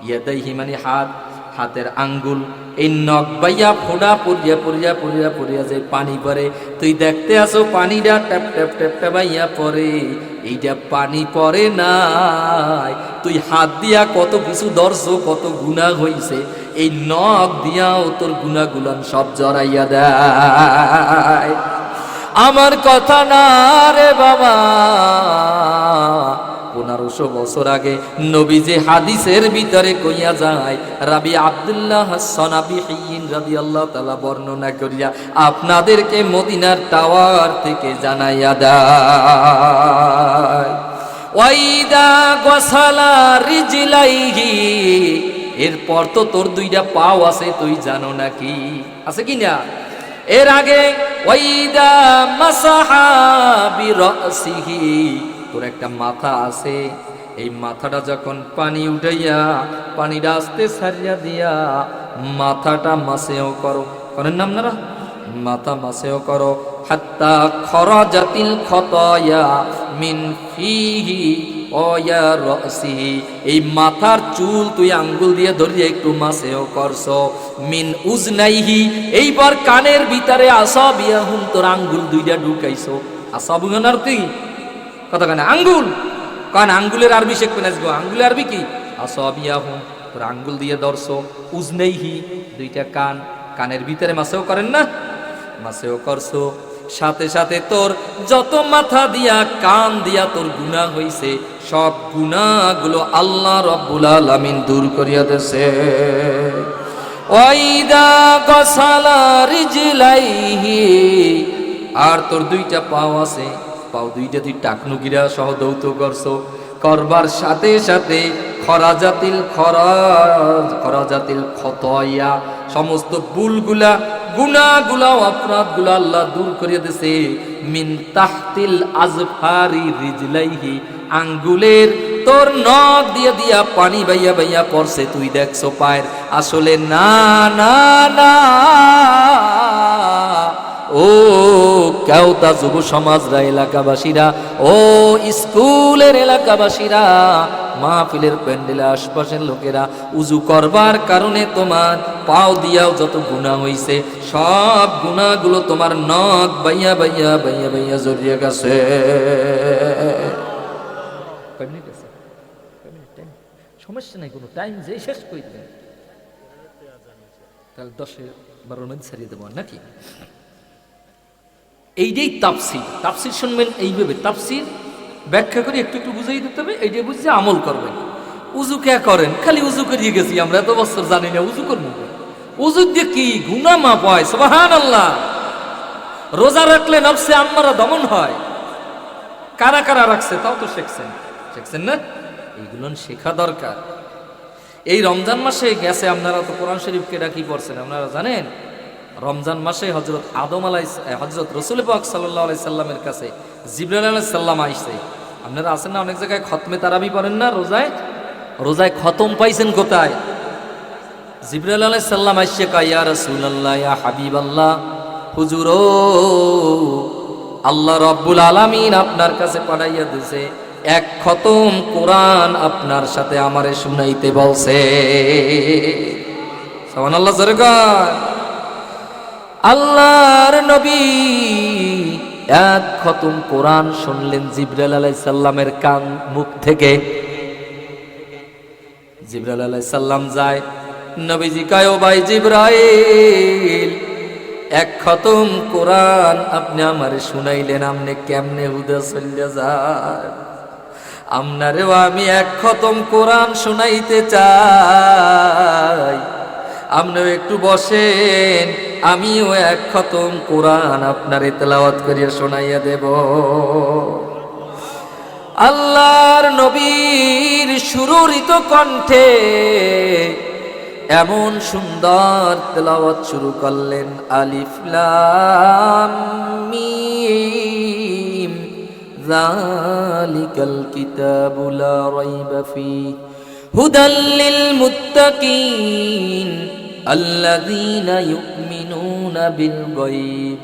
ইয়াদাইহি মানে হাত, হাতের আঙ্গুল, এই নখ বাইয়া ফোড়া পড়িয়া পড়িয়া পড়িয়া পড়িয়া যে পানি পড়ে, তুই দেখতে আসো পানিটা ট্যাপ ট্যাপ ট্যাপ ট্যাপাইয়া পড়ে, এইটা পানি পড়ে নাই, তুই হাত দিয়া কত কিছু ধরছো, কত গুনাহ হইছে, এই নখ দিয়াও তোর গুনাহগুলান সব জড়াইয়া দেয়। আমার কথা না রে বাবা, 1500 বছর আগে নবী যে হাদিসের ভিতরে কইয়া যায়, রাবি আব্দুল্লাহ সানাবিহীন রাদিয়াল্লাহু তাআলা বর্ণনা করিয়া আপনাদেরকে মদিনার টাওয়ার থেকে জানাইয়া দেয়। ওয়াইদা গাসালা রিজলাইহি, এরপর তো তোর দুইটা পাও আছে, তুই জানো নাকি, আছে কি না? এর আগে ওয়াইদা মাসাহা বিরাসিহি, তোর একটা মাথা আছে, এই মাথাটা যখন পানি উঠাইয়া পানিটা আস্তে ছাড়িয়া দিয়া মাথাটা মাসেও করো, করেন না আপনারা, মাথা মাসেও করো, হাত্তা খরাজাতিল খতায়া মিন ফিহি ওয়া রাসিহি, এই মাথার চুল তুই আঙ্গুল দিয়ে ধরিয়ে একটু মাসেও করছো, মিন উজনাইহি, এইবার কানের ভিতরে আসাবিয়াহুম, তোর আঙ্গুল দুইটা ঢুকাইছো, আসাবুন আর কি কথা কেন, আঙ্গুল, কারণ আঙ্গুলের আরবি শিখবেন আজকে, আঙ্গুলের আরবি কি, আসাবিয়াহুম, তোর আঙ্গুল দিয়ে ধরছো, উজনাইহি দুইটা কান, কানের ভিতরে মাসেও করেন না, মাসেও করছো, সাথে সাথে তোর যত মাথা দিয়া কান দিয়া তোর গুনাহ হইছে, সব গুনাহগুলো আল্লাহ রাব্বুল আলামিন দূর করিয়া দেছে। ওয়াইদা গাসালা রিজলাইহি, আর তোর দুইটা পাও আছে, পাও দুইটা তুই টাকনুগিরা সহ দৌত করছো, করবার সাথে সাথে খরাজাতিল খতায়া, সমস্ত ভুলগুলা গুনাহগুলা অপরাধগুলা আল্লাহ দূর করিয়ে দিয়েছে। মিন তাহতিল আজফারি রিজলাইহি, আঙ্গুলের তোর নখ দিয়ে দিয়া পানি বাইয়া বাইয়া পড়ছে, তুই দেখছো পায়ের, আসলে না না না, ও কেওতা যুব সমাজরা, এলাকাবাসীরা, ও স্কুলের এলাকাবাসীরা, মাহফিলের প্যান্ডেলে আশপাশের লোকেরা, উজু করবার কারণে তোমার পাও দিয়াও যত গুনাহ হইছে সব গুনাহগুলো তোমার নখ বাইয়া বাইয়া বাইয়া বাইয়া জড়িয়ে গেছে। সমস্যা নাই, কোনো টাইম যে শেষ করে দিবেন, তাহলে 10-12 মিনিট ছাড়িয়ে দেবো নাকি? এইটাই তাফসীর। তাফসীর শুনবেন এইভাবে, তাফসীর ব্যাখ্যা করে একটু একটু বুঝাই দিতে হবে, এইটা বুঝে আমল করবেন। উজু কে করেন? খালি উজু করিয়ে গেছি আমরা, এত বছর জানি না উজু করবো। উজু দিয়ে কি গুনাহ মাপ হয়? সুবহানাল্লাহ। রোজা রাখলে নফসে আম্মারা দমন হয়। কারা কারা রাখছে তাও তো শিখছেন না? এইগুলো শেখা দরকার। এই রমজান মাসে গেছে, আপনারা তো কোরআন শরীফকে ডাকি পড়ছেন, আপনারা জানেন রমজান মাসে হযরত রাসূল পাক সাল্লাল্লাহু আলাইহি সাল্লামের কাছে জিবরাইল আলাইহিস সালাম আইছে। আপনারা আছেন না অনেক জায়গায় খতমে তারাবি পড়েন না, রোজায় খতম পাইছেন কোথায়? জিবরাইল আলাইহিস সালাম আইছে কয়, ইয়া রাসূলুল্লাহ, ইয়া হাবিবাল্লাহ, হুজুর আল্লাহ রাব্বুল আলামিন আপনার কাছে পাঠাইয়া দিয়েছে, এক খতম কোরআন আপনার সাথে আমারে শুনাইতে বলছে। সুবহানাল্লাহ। জোরে কর। আল্লাহর নবী এক খতম কোরআন শুনলেন জিবরাইল আলাইহিস সালামের কান মুখ থেকে। জিবরাইল আলাইহিস সালাম যায়, নবীজি কয়, ও ভাই জিবরাইল, এক খতম কোরআন আপনি আমারে শুনাইলেন, আপনি কেমনে হুদা চলে যায়? আপনারেও আমি এক খতম কোরআন শুনাইতে চাই, আপনিও একটু বসেন, আমিও এক খতম কোরআন আপনারে তেলাওয়াত করিয়া শোনাইয়া দেব। আল্লাহর নবীর সুররিত কণ্ঠে এমন সুন্দর তেলাওয়াত শুরু করলেন, আলিফ লাম মিম যালিকাল কিতাবু লা রাইবা ফীহি হুদাল লিল মুত্তাকিন আল্লাযীনা ইউমিনুনা বিল গায়ব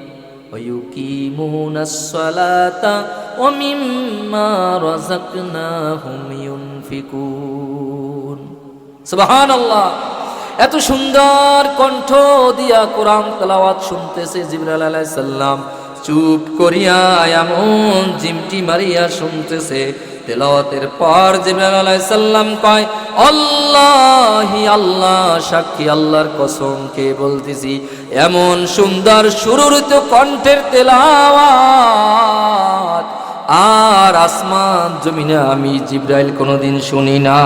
ওয়া ইউকিমুনাস সালাতা ওয়া মিম্মা রাযাকনাহুম ইউনফিকুন। সুবহানাল্লাহ। এত সুন্দর কণ্ঠ দিয়া কোরআন তেলাওয়াত শুনতেছে জিবরাইল আলাইহিস সালাম, চুপ করিয়া এমন জিমটি মারিয়া শুনতেছে। তেলাওয়াতের পর জিবরাইল আলাইহিস সালাম কয়, আল্লাহি, আল্লাহ সাক্ষী, আল্লাহর কসম কে বলতেছি, এমন সুন্দর সুররিত কণ্ঠের তেলাওয়াত আর আসমান জমিনে আমি জিবরাইল কোনোদিন শুনি না।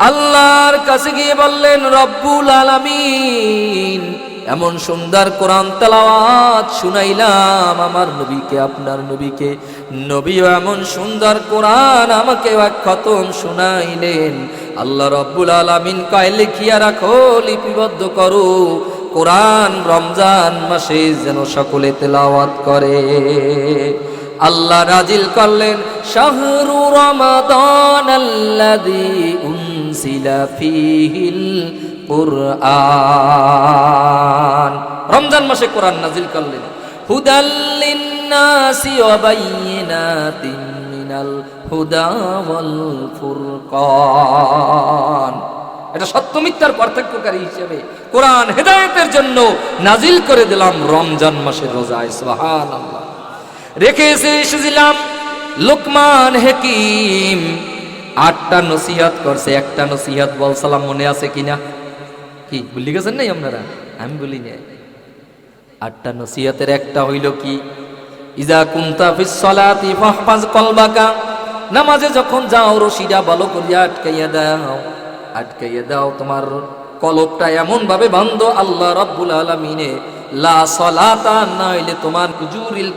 আল্লাহর কাছে গিয়ে বললেন, রব্বুল আলামিন, এমন সুন্দর কোরআন তেলাওয়াত শুনাইলাম আমার নবীকে, আপনার নবীকে, নবীও এমন সুন্দর কোরআন আমাকে এক খতম শুনাইলেন। আল্লাহ রব্বুল আলামিন কয়, লিখিয়া রাখো, লিপিবদ্ধ করো, কোরআন রমজান মাসে যেন সকলে তেলাওয়াত করে। আল্লাহ নাজিল করলেন, শাহরু রমাদানাল্লাযী উনজিলা ফীহিল কুরআন। রমজান মাসে কোরআন নাজিল করলেন, হুদাল লিন্নাসি ওয়া বাইয়িনাতিন মিনাল হুদা ওয়াল ফুরকান। এটা সত্য মিথ্যার পার্থক্যকারী হিসেবে কোরআন হেদায়েতের জন্য নাজিল করে দিলাম রমজান মাসের রোজায়। সুবহানাল্লাহ। রেখে এসেছিলাম লোকমান হাকিম 8টা নসিহত করছে, একটা নসিহত বলছিলাম, মনে আছে কিনা? কি ভুলে গেছেন নাই আপনারা? আমি বলি না। 8টা নসিহতের একটা হইল কি, ইজা কুনতা ফিস সালাতি ফাহফাজ কলবাকা, নামাজে যখন যাও রশিদা ভালো করিয়া আটকাইয়া দাও, তোমার কলবটা এমন ভাবে বান্ধো, আল্লাহ রাব্বুল আলামিনে লা সালাতা, না হইলে তোমার হুজুরিল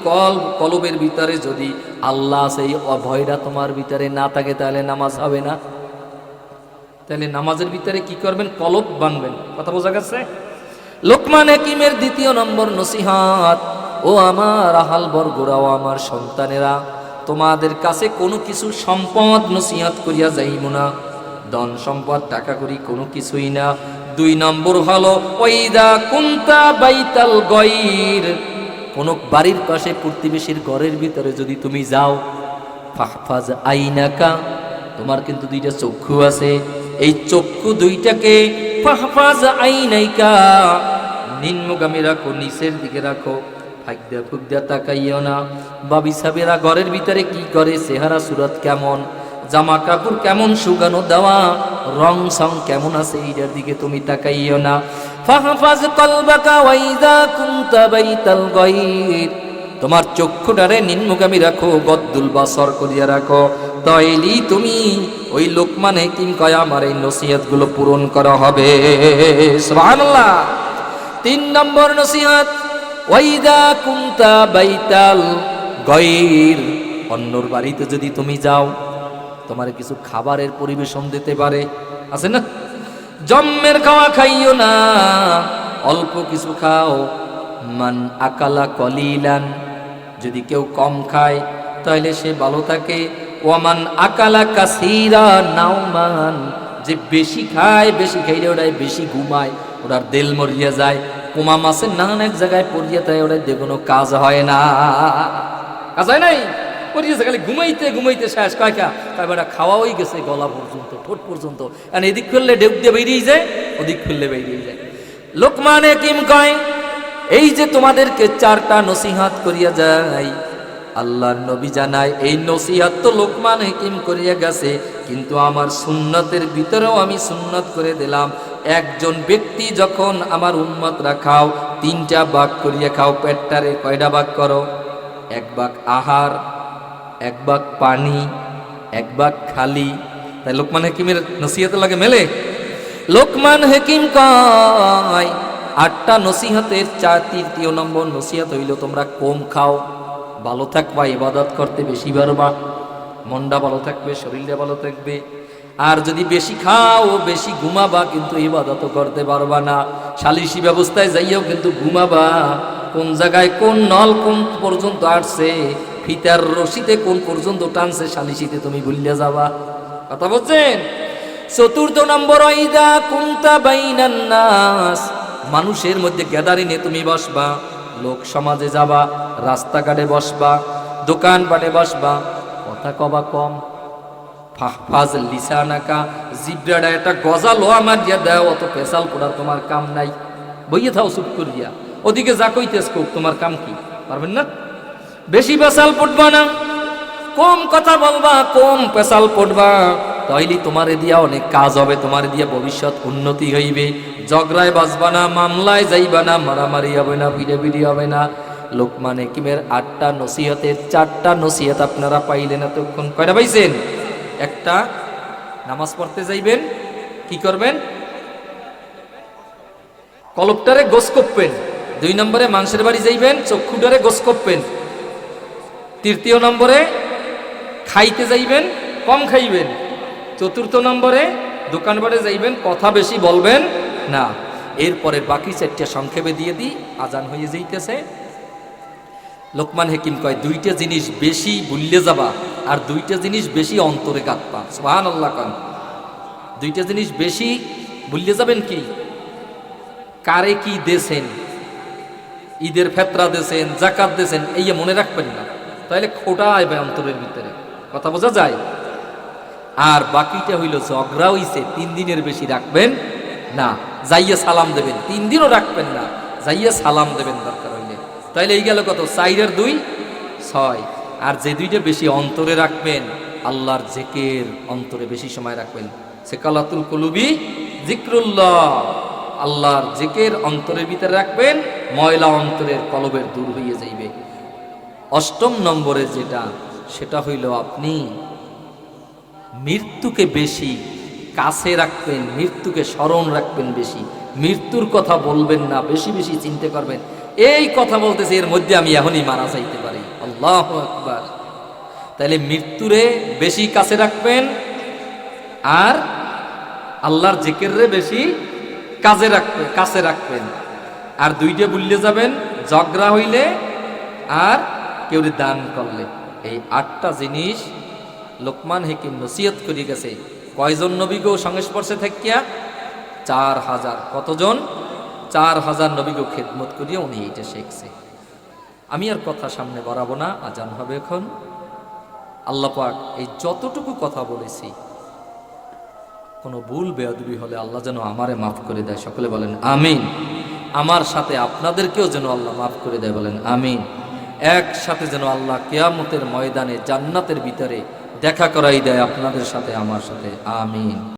কলবের ভিতরে যদি আল্লাহ সেই অভয়টা তোমার ভিতরে না থাকে তাহলে নামাজ হবে না। তাহলে নামাজের ভিতরে কি করবেন? কলব বানবেন। কথা বোঝা গেছে? লোকমান হাকিমের 2 নম্বর নসিহত, ও আমার আহাল বর্গরা, ও আমার সন্তানেরা, তোমাদের কাছে কোনো কিছু সম্পদ নসিহত করিয়া যাইব না, ধন সম্পদ টাকা করি কোনো কিছুই না, 2 নম্বর হলো ওয়াইদা কুনতা বাইতাল গায়র, কোন বাড়ির পাশে প্রতিবেশীর ঘরের ভিতরে যদি তুমি যাও, ফাহফাজ আইনাকা, তোমার কিন্তু 2টা চক্ষু আছে, এই চক্ষু 2টাকে ফাহফাজ আইনাইকা, নিম্নগামী রাখো, নিচের দিকে রাখো, ফাইদা ফুকদা তাকাইও না। বাবি সাবেরা ঘরের ভিতরে কি করে, চেহারা সুরত কেমন, জামা কাপড় কেমন শুকানো দেওয়া, রং সং কেমন আছে, এইটার দিকে তুমি তাকাইও না। ফাহফাজ কলবাকা ওয়াইদা কুনতা বাইতাল গায়র, তোমার চক্ষুটারে নিম্নগামী রাখো, গদ্দুল বাসর করিয়া রাখো, তাইলেই তুমি ওই লোকমান হাকিম কয় আমার এই নসিহতগুলো পূরণ করা হবে। সুবহানাল্লাহ। 3 নম্বর নসিহত ওয়াইদা কুনতা বাইতাল গায়র, অন্যর বাড়িতে যদি তুমি যাও, তোমার কিছু খাবারের পরিবেশন দিতে পারে, আছে না, জম্মের খাওয়া খাইও না, অল্প কিছু খাও। মান আকালা কলিলান, যদি কেউ কম খায় তাহলে সে ভালো থাকে। ওয়ামান আকালা কাসীরা নাওমান, যে বেশি খায়, বেশি খাইলে ওটাই বেশি ঘুমায়, ওটার দেল মরিয়া যায়, কুমা মাছের নানান এক জায়গায় পড়িয়া তাই ওটাই কোনো কাজ হয় না, কাজ হয় নাই, পড়িয়েছে খালি ঘুমাইতে ঘুমাইতে শেষ। কয়কা তাই বেটা খাওয়া হয়ে গেছে গলা পর্যন্ত, ঠোঁট পর্যন্ত, আর এদিক খুললে ডেক দিয়ে বেরিয়ে যায়, ওদিক খুললে বেরিয়ে যায়। লোকমান হাকিম কয় এই যে তোমাদেরকে 4টা নসিহত করিয়া যায়, আল্লাহর নবী জানায় এই নসিহত তো লোকমান হাকিম করিয়া গেছে, কিন্তু আমার সুন্নতের ভিতরেও আমি সুন্নত করে দিলাম, একজন ব্যক্তি যখন আমার উম্মতরা খাও, 3টা ভাগ করিয়া খাও, পেটটারে কয়টা ভাগ করো, 1 ভাগ আহার, 1 ভাগ পানি, 1 ভাগ খালি। তাই লোকমান হাকিমের নসিহত লাগে মেলে। লোকমান হাকিম কয় 8টা নসিহতের 3 নম্বর নসিহত হইল তোমরা কম খাও, ভালো থাকবা, ইবাদত করতে বেশি পারবা, মনটা ভালো থাকবে, শরীরটা ভালো থাকবে। আর যদি বেশি খাও, বেশি ঘুমাবা, কিন্তু ইবাদত করতে পারবা না। সালিশি ব্যবস্থায় যাইও কিন্তু ঘুমাবা, কোন জায়গায় কোন নল কোন পর্যন্ত আসছে, ফিতার রশিতে কোন পর্যন্ত টানছে, সালিশিতে তুমি ভুলিয়া যাবা। কথা বলছেন। 4 নম্বর ওয়াইদা কুনতা বাইনান নাস, মানুষের মধ্যে গ্যাদারিংয়ে তুমি বসবা, লোক সমাজে যাবা, রাস্তাঘাটে বসবা, দোকানপাটে বসবা, কথা কবা কম। ফাহফাজ লিসানাকা, জিব্রাটা একটা গজালো আমার দিয়া দাও, অত পেশাল পড়ার তোমার কাম নাই, বইয়ে থাও চুপ করিয়া, ওদিকে যা কইতেছ কোক, তোমার কাম কি, পারবেন না। বেশি পেশাল পড়বা না, কম কথা বলবা, কম পেশাল পড়বা, তাইলে তোমার দিয়া অনেক কাজ হবে, তোমার দিয়া ভবিষ্যৎ উন্নতি হইবে। ঝগড়ায় বাজবা না, মামলায় যাইবা না, মারামারি হবে না, ভিড়াভিড়ি হবে না। লোকমান হাকিমের 8টা নসিহতের 4টা নসিহত আপনারা পাইলেন এতক্ষণ। কয়টা পাইছেন? একটা, নামাজ পড়তে যাইবেন, কি করবেন, কলবটারে গোস করবেন। 2 নম্বরে মানুষের বাড়ি যাইবেন, চক্ষুটারে গোস করবেন। 3 নম্বরে খাইতে যাইবেন, কম খাইবেন। 4 নম্বরে দোকানবারে যাইবেন, কথা বেশি বলবেন না। এরপরে বাকি 4টা সংক্ষেপে দিয়ে দিই, আজান হয়ে যাইতেছে। লোকমান হাকিম কয় 2টা জিনিস বেশি ভুললে যাবা, আর 2টা জিনিস বেশি অন্তরে কাঁদবা। সুবহানাল্লাহ। কান 2টা জিনিস বেশি ভুললে যাবেন, কি, কারে কি দেছেন, ঈদের ফেতরা দেছেন, জাকাত দেছেন, এই মনে রাখবেন না, তাহলে খোটা আইবে অন্তরের ভিতরে, কথা বোঝা যায়। আর বাকিটা হইল ঝগড়া হইছে, 3 দিনের বেশি রাখবেন না, যাইয়া সালাম দেবেন, 3 দিনও রাখবেন না, যাইয়া সালাম দেবেন দরকার হইলে। তাইলে এই গেল কত, 4 আর 2 6। আর যে 2টা বেশি অন্তরে রাখবেন, আল্লাহর জিকির অন্তরে বেশি সময় রাখবেন। সেকালাতুল কুলুবি যিকরুল্লাহ, আল্লাহর জিকির অন্তরের ভিতরে রাখবেন, ময়লা অন্তরের কলবের দূর হইয়া যাইবে। 8 নম্বরে যেটা, সেটা হইল আপনি মৃত্যুকে বেশি কাছে রাখবেন, মৃত্যুকে স্মরণ রাখবেন বেশি, মৃত্যুর কথা বলবেন না, বেশি বেশি চিন্তা করবেন। এই কথা বলতেছে, এর মধ্যে আমি এখনই মারা যাইতে পারি, আল্লাহু আকবার। তাহলে মৃত্যুরে বেশি কাছে রাখবেন, আর আল্লাহর জিকিরে বেশি কাছে রাখবেন। আর 2টা ভুললে যাবেন, ঝগড়া হইলে আর কেউ দান করলে। এই 8টা জিনিস লোকমান হাকিম নসিহত করে গেছে। কয়জন নবী গো সংস্পর্শে থাকিয়া? 4000 কতজন? 4000 নবীকে খেদমত করিয়া উনি এইটা শিখছে। আমি আর কথা সামনে বাড়াবো না, আজান হবে এখন। আল্লাহ পাক এই যতটুকু কথা বলেছি কোনো ভুল বেয়াদবি হলে আল্লাহ যেন আমারে মাফ করে দেয়, সকলে বলেন আমিন। আমার সাথে আপনাদেরকেও যেন আল্লাহ মাফ করে দেয়, বলেন আমিন। একসাথে যেন আল্লাহ কিয়ামতের ময়দানে জান্নাতের ভিতরে দেখা করাই দেয় আপনাদের সাথে আমার সাথে, আমিন।